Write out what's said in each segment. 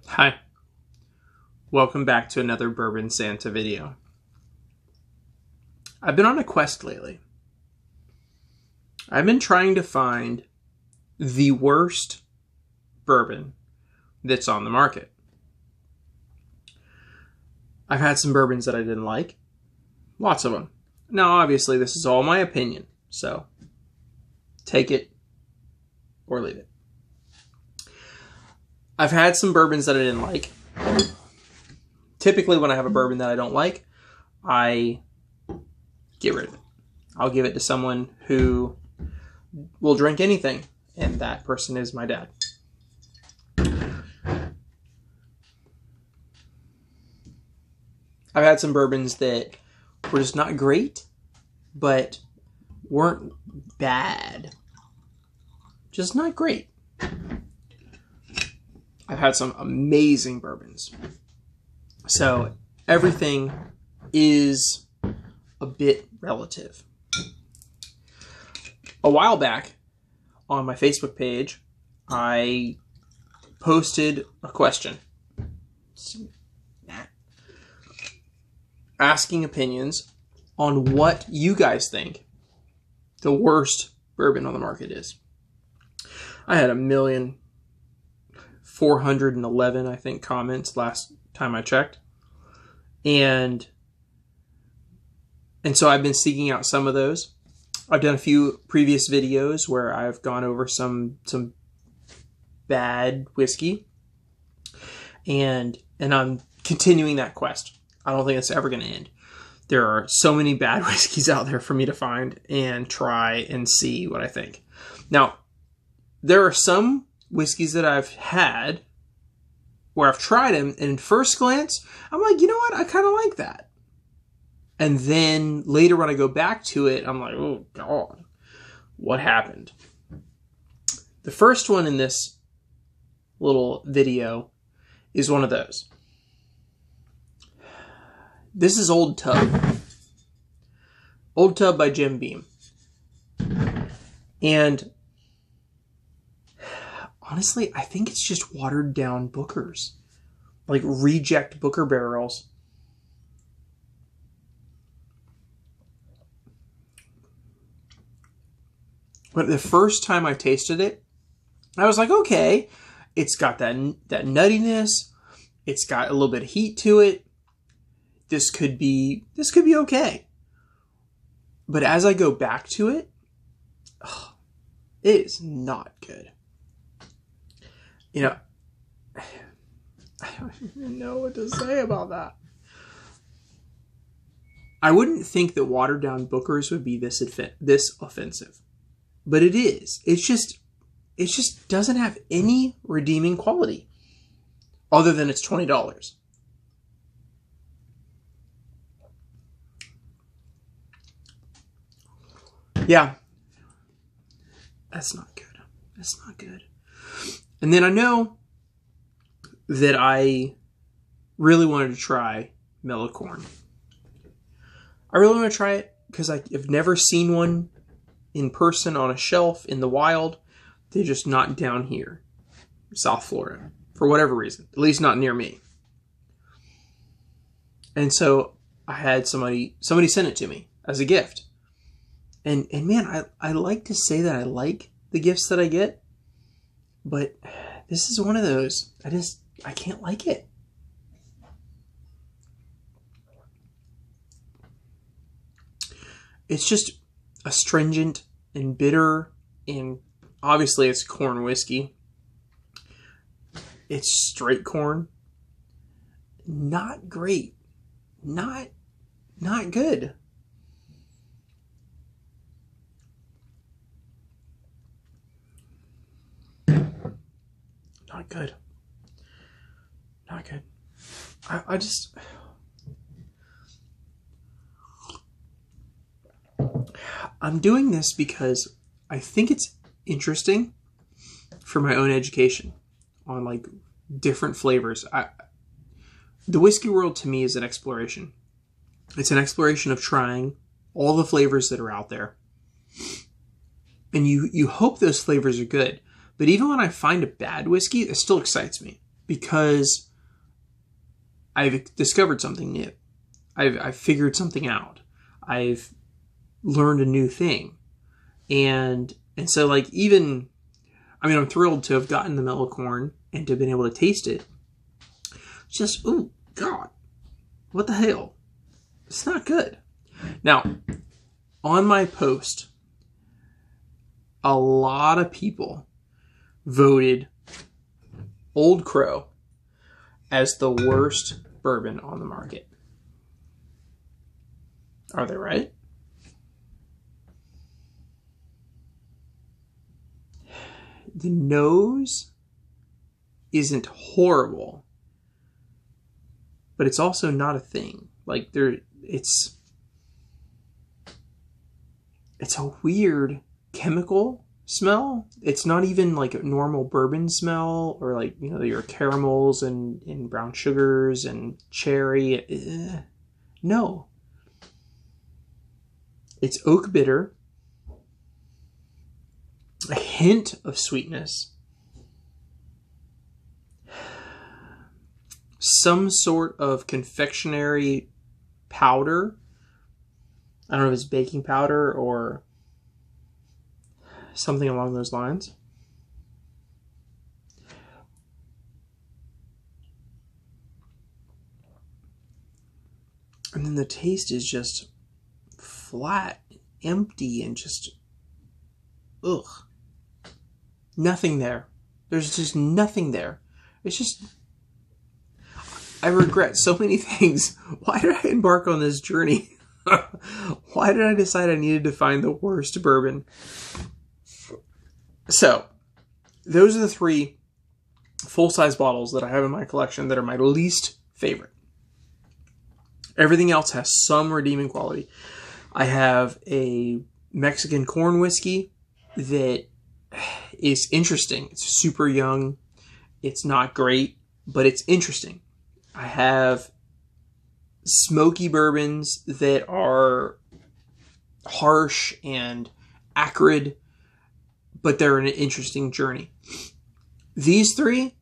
Hi, welcome back to another Bourbon Santa video. I've been on a quest lately. I've been trying to find the worst bourbon that's on the market. I've had some bourbons that I didn't like. Lots of them. Now, obviously, this is all my opinion, so take it or leave it. I've had some bourbons that I didn't like. Typically, when I have a bourbon that I don't like, I get rid of it. I'll give it to someone who will drink anything, and that person is my dad. I've had some bourbons that were just not great, but weren't bad. Just not great. I've had some amazing bourbons. So everything is a bit relative. A while back on my Facebook page, I posted a question asking opinions on what you guys think the worst bourbon on the market is. I had 1,411,000, I think, comments last time I checked. And so I've been seeking out some of those. I've done a few previous videos where I've gone over some bad whiskey. And I'm continuing that quest. I don't think it's ever going to end. There are so many bad whiskeys out there for me to find and try and see what I think. Now, there are some whiskeys that I've had where I've tried them, and in first glance, I'm like, you know what? I kind of like that. And then later when I go back to it, I'm like, oh, God, what happened? The first one in this little video is one of those. This is Old Tub. Old Tub by Jim Beam. And honestly, I think it's just watered down Bookers. Like reject Booker barrels. But the first time I tasted it, I was like, okay, it's got that nuttiness. It's got a little bit of heat to it. This could be okay. But as I go back to it, it is not good. You know, I don't even know what to say about that. I wouldn't think that watered down Bookers would be this offensive. But it is. It just doesn't have any redeeming quality. Other than it's $20. Yeah. That's not good. That's not good. And then I know that I really wanted to try Mellow Corn. I really want to try it because I've never seen one in person on a shelf in the wild. They're just not down here, South Florida, for whatever reason. At least not near me. And so I had somebody send it to me as a gift. And man, I like to say that I like the gifts that I get. But this is one of those. I can't like it. It's just astringent and bitter, and obviously it's corn whiskey. It's straight corn. Not great. Not good. Not good. Not good. I'm doing this because I think it's interesting for my own education on like different flavors. The whiskey world to me is an exploration. It's an exploration of trying all the flavors that are out there. And you hope those flavors are good. But even when I find a bad whiskey, it still excites me. because I've discovered something new. I've figured something out. I've learned a new thing. And so like even, I mean, I'm thrilled to have gotten the mellow corn and to have been able to taste it. Just, oh God, what the hell? It's not good. Now, on my post, a lot of people voted Old Crow as the worst bourbon on the market. Are they right? The nose isn't horrible, but it's also not a thing. Like it's a weird chemical smell. It's not even like a normal bourbon smell, or like, you know, your caramels and brown sugars and cherry. No. It's oak bitter, a hint of sweetness, some sort of confectionery powder. I don't know if it's baking powder or something along those lines. And then the taste is just flat, empty, and just, ugh. Nothing there. There's just nothing there. It's just, I regret so many things. Why did I embark on this journey? Why did I decide I needed to find the worst bourbon? So, those are the 3 full-size bottles that I have in my collection that are my least favorite. Everything else has some redeeming quality. I have a Mexican corn whiskey that is interesting. It's super young. It's not great, but it's interesting. I have smoky bourbons that are harsh and acrid, but they're an interesting journey. These 3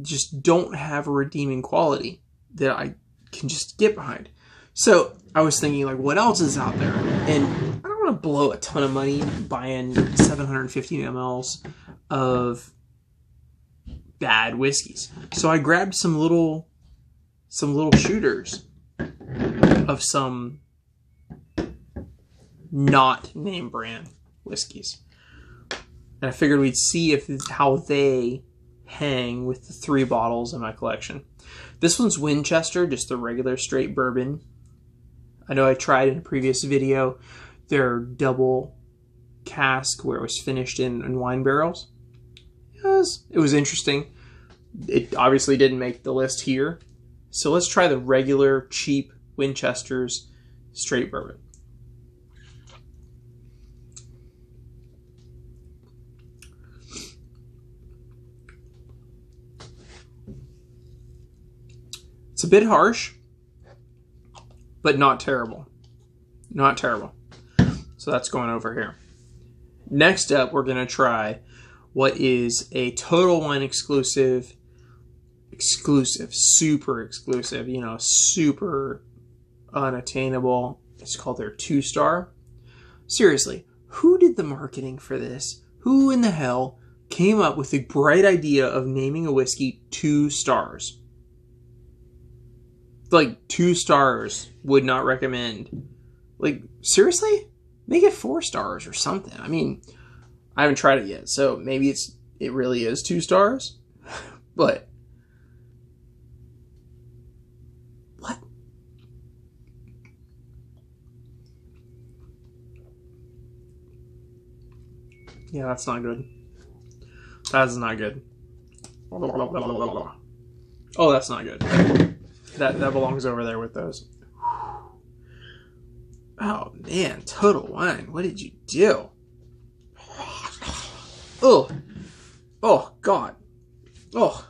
just don't have a redeeming quality that I can just get behind. So I was thinking, like, what else is out there? And I don't want to blow a ton of money buying 750 mLs of bad whiskeys. So I grabbed some little shooters of some not name brand whiskeys. And I figured we'd see how they hang with the 3 bottles in my collection. This one's Winchester, just the regular straight bourbon. I know I tried in a previous video their double cask where it was finished in wine barrels. It was interesting. It obviously didn't make the list here. So let's try the regular cheap Winchester's straight bourbon. It's a bit harsh, but not terrible. Not terrible. So that's going over here. Next up, we're going to try what is a Total Wine exclusive, super exclusive, you know, super unattainable. It's called their 2-star. Seriously, who did the marketing for this? Who in the hell came up with the bright idea of naming a whiskey 2 stars? Like, 2 stars, would not recommend. Like, seriously? Make it 4 stars or something. I mean, I haven't tried it yet, so maybe it really is 2 stars. But what? Yeah, that's not good. That's not good. Oh, that's not good. That belongs over there with those. Oh man, Total Wine, what did you do? Oh, oh God, oh.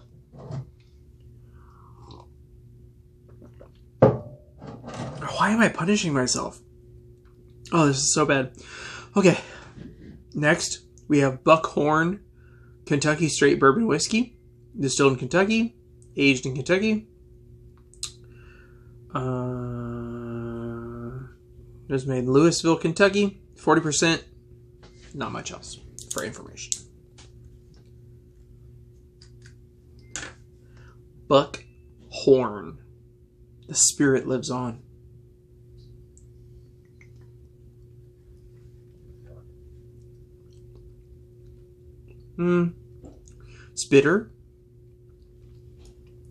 Why am I punishing myself? Oh, this is so bad. Okay, next we have Buckhorn Kentucky Straight Bourbon Whiskey, distilled in Kentucky. aged in Kentucky. It was made in Louisville, Kentucky. 40%. Not much else for information. Buckhorn. The spirit lives on. It's bitter.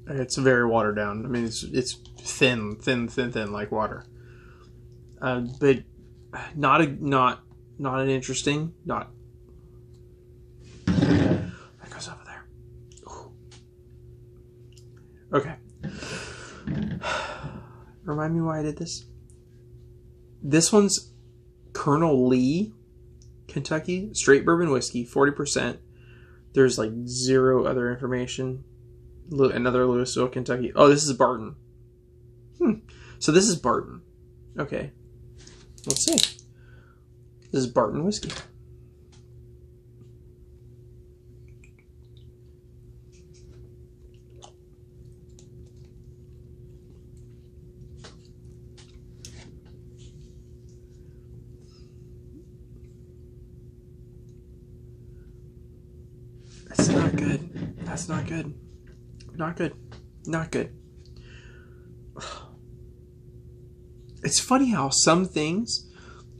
It's very watered down. I mean, it's thin like water. But not an interesting. Not. That goes over there. Ooh. Okay. Remind me why I did this. This one's Colonel Lee, Kentucky, straight bourbon whiskey, 40%. There's like zero other information. Another Louisville, Kentucky. Oh, this is Barton. So this is Barton. Okay. Let's see. This is Barton whiskey. That's not good. That's not good. Not good. Not good. It's funny how some things,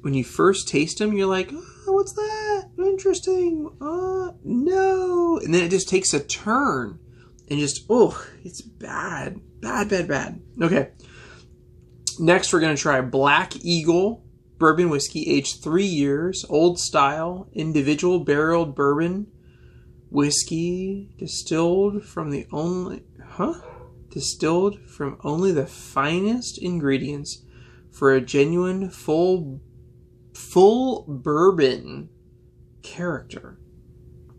when you first taste them, you're like, oh, what's that? Interesting. No. And then it just takes a turn. And just, it's bad. Bad. Okay. Next, we're going to try Black Eagle bourbon whiskey, aged 3 years, old style, individual barreled bourbon whiskey, distilled from only the finest ingredients for a genuine full bourbon character.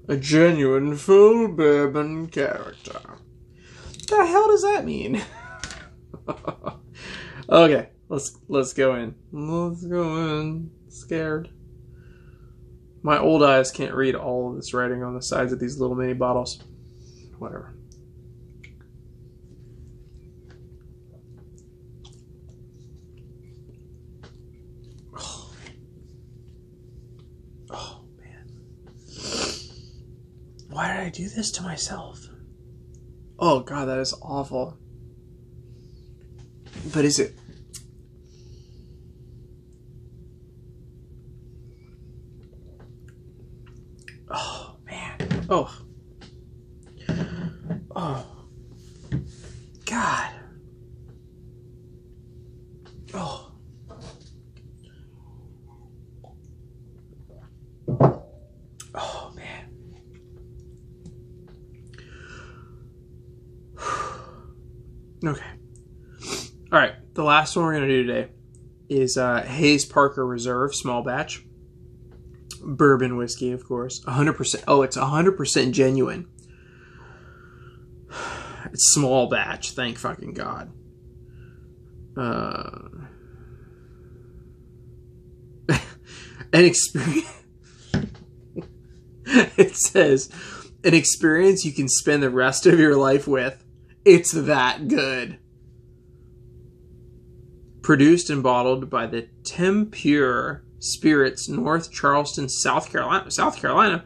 A genuine full bourbon character. The hell does that mean? Okay, let's go in. Let's go in. Scared. My old eyes can't read all of this writing on the sides of these little mini bottles. Whatever. Oh, man. Why did I do this to myself? Oh, God, that is awful. But is it... Oh, man. Oh. God. Oh. Oh, man. Okay. All right. The last one we're going to do today is Hayes Parker Reserve Small Batch. Bourbon whiskey, of course. 100%. Oh, it's 100% genuine. It's small batch. Thank fucking God. An experience. It says, an experience you can spend the rest of your life with. It's that good. Produced and bottled by the Tempur Spirits, North Charleston, South Carolina.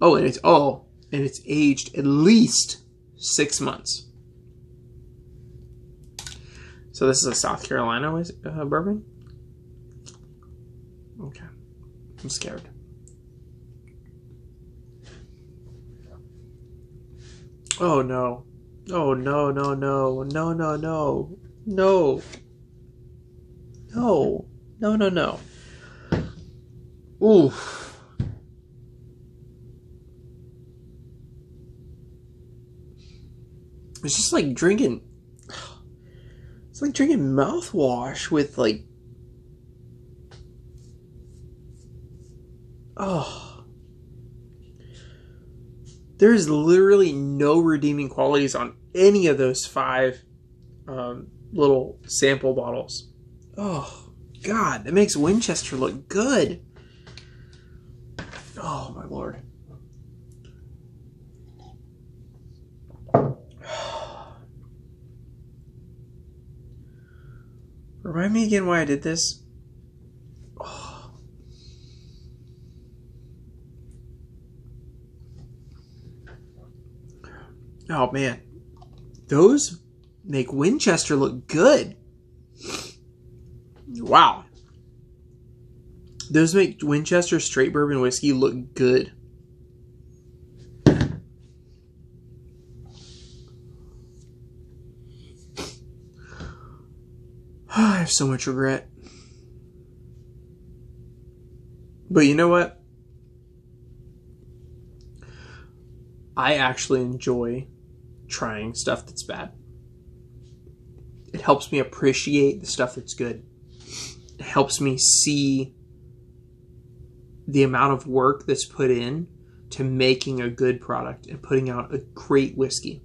Oh, and it's aged at least 6 months. So this is a South Carolina bourbon. Okay, I'm scared. Oh no! Oh no! No! No! No! No! No! No! No! No! No! No! Ooh. It's just like drinking... It's like drinking mouthwash with like... Oh. There's literally no redeeming qualities on any of those 5 little sample bottles. Oh, God. That makes Winchester look good. Oh, my Lord. Remind me again why I did this? Oh man. Those make Winchester look good. Wow. Those make Winchester straight bourbon whiskey look good. I have so much regret. But you know what? I actually enjoy trying stuff that's bad. It helps me appreciate the stuff that's good. It helps me see the amount of work that's put in to making a good product and putting out a great whiskey.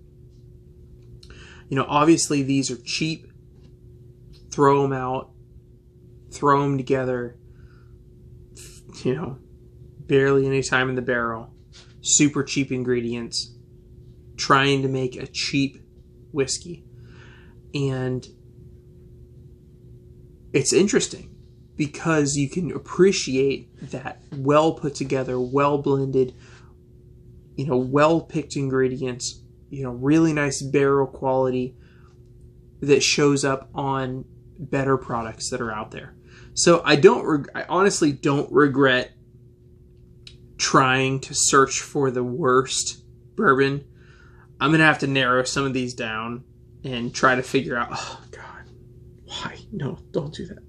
You know, obviously these are cheap. Throw them out, throw them together, you know, barely any time in the barrel, super cheap ingredients, trying to make a cheap whiskey. And it's interesting because you can appreciate that well put together, well blended, you know, well picked ingredients, you know, really nice barrel quality that shows up on better products that are out there. So I honestly don't regret trying to search for the worst bourbon. I'm going to have to narrow some of these down and try to figure out, oh God, why? No, don't do that.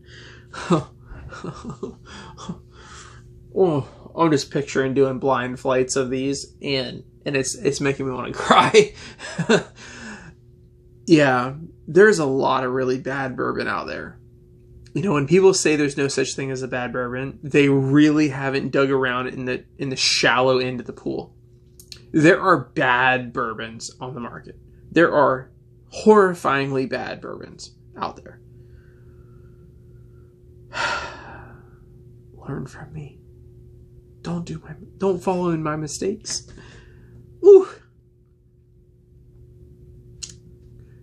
Oh, I'm just picturing doing blind flights of these and it's making me want to cry. Yeah, there's a lot of really bad bourbon out there. You know, when people say there's no such thing as a bad bourbon, they really haven't dug around in the shallow end of the pool. There are bad bourbons on the market. There are horrifyingly bad bourbons out there. Learn from me. Don't follow in my mistakes. Ooh.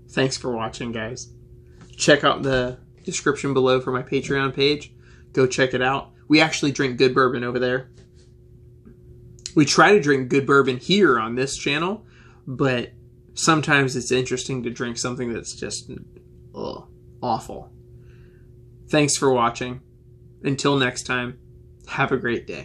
Thanks for watching, guys. Check out the description below for my Patreon page. Go check it out. We actually drink good bourbon over there. We try to drink good bourbon here on this channel, but sometimes it's interesting to drink something that's just awful. Thanks for watching. Until next time, have a great day.